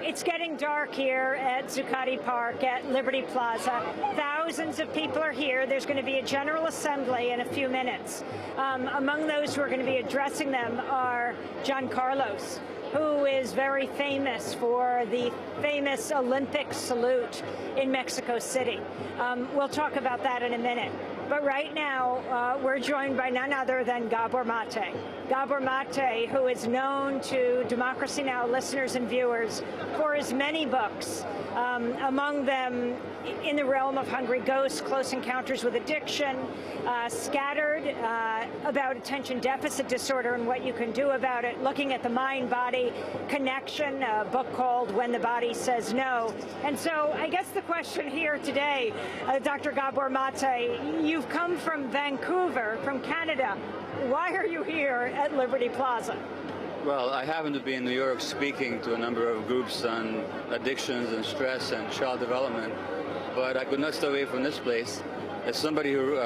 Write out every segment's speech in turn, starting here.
It's getting dark here at Zuccotti Park at Liberty Plaza. Thousands of people are here. There's going to be a general assembly in a few minutes. Among those who are going to be addressing them are John Carlos, who is very famous for the famous Olympic salute in Mexico City. We'll talk about that in a minute. But right now, we're joined by none other than Gabor Maté. Gabor Maté, who is known to Democracy Now! Listeners and viewers for his many books, among them In the Realm of Hungry Ghosts, Close Encounters with Addiction, Scattered, about attention deficit disorder and what you can do about it, looking at the mind-body connection, a book called When the Body Says No. And so I guess the question here today, Dr. Gabor Maté, you've come from Vancouver, from Canada. Why are you here at Liberty Plaza? Well, I happen to be in New York speaking to a number of groups on addictions and stress and child development, but I could not stay away from this place. As somebody who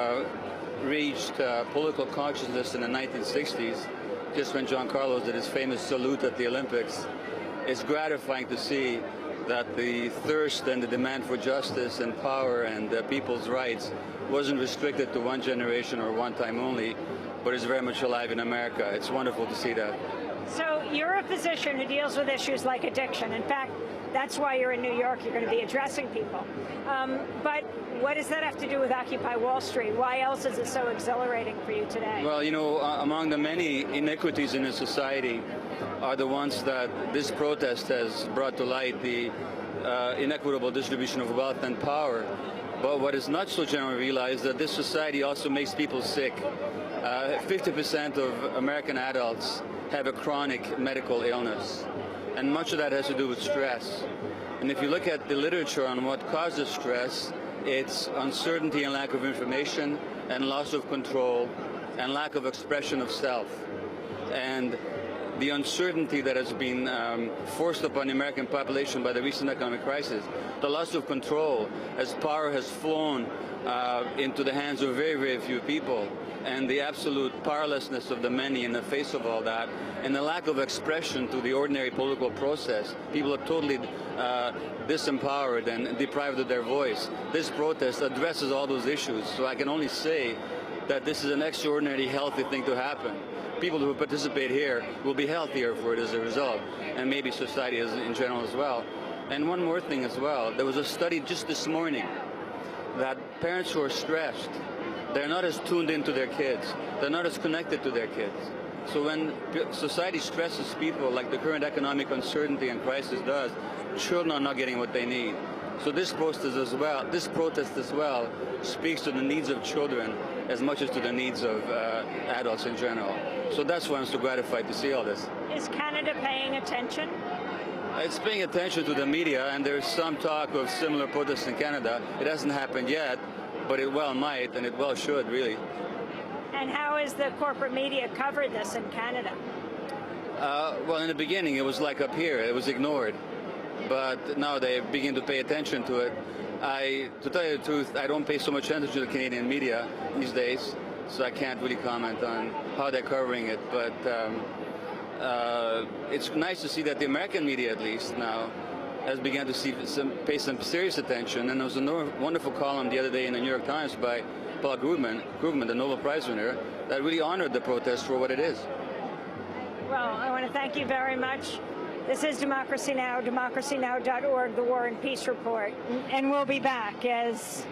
reached political consciousness in the 1960s, just when John Carlos did his famous salute at the Olympics, it's gratifying to see that the thirst and the demand for justice and power and people's rights wasn't restricted to one generation or one time only, but is very much alive in America. It's wonderful to see that. So you're a physician who deals with issues like addiction. In fact, that's why you're in New York. You're going to be addressing people. But what does that have to do with Occupy Wall Street? Why else is it so exhilarating for you today? Well, you know, among the many inequities in a society are the ones that this protest has brought to light, the inequitable distribution of wealth and power. But what is not so generally realized is that this society also makes people sick. 50% of American adults have a chronic medical illness, and much of that has to do with stress. And if you look at the literature on what causes stress, it's uncertainty and lack of information, and loss of control, and lack of expression of self. And the uncertainty that has been forced upon the American population by the recent economic crisis, the loss of control as power has flown into the hands of very, very few people, and the absolute powerlessness of the many in the face of all that, and the lack of expression to the ordinary political process. People are totally disempowered and deprived of their voice. This protest addresses all those issues, so I can only say that this is an extraordinarily healthy thing to happen. People who participate here will be healthier for it as a result, and maybe society in general as well. And one more thing as well, there was a study just this morning that parents who are stressed, they're not as tuned into their kids, they're not as connected to their kids. So when society stresses people like the current economic uncertainty and crisis does, children are not getting what they need. So this protest as well speaks to the needs of children as much as to the needs of adults in general. So that's why I'm so gratified to see all this. Is Canada paying attention? It's paying attention to the media, and there's some talk of similar protests in Canada. It hasn't happened yet, but it well might, and it well should, really. And how has the corporate media covered this in Canada? Well, in the beginning, it was like up here. It was ignored. But now they begin to pay attention to it. To tell you the truth, I don't pay so much attention to the Canadian media these days, so I can't really comment on how they're covering it. But it's nice to see that the American media, at least now, has begun to pay some serious attention. And there was a wonderful column the other day in the New York Times by Paul Krugman, the Nobel Prize winner, that really honored the protest for what it is. Well, I want to thank you very much. This is Democracy Now!, democracynow.org, the War and Peace Report. And we'll be back as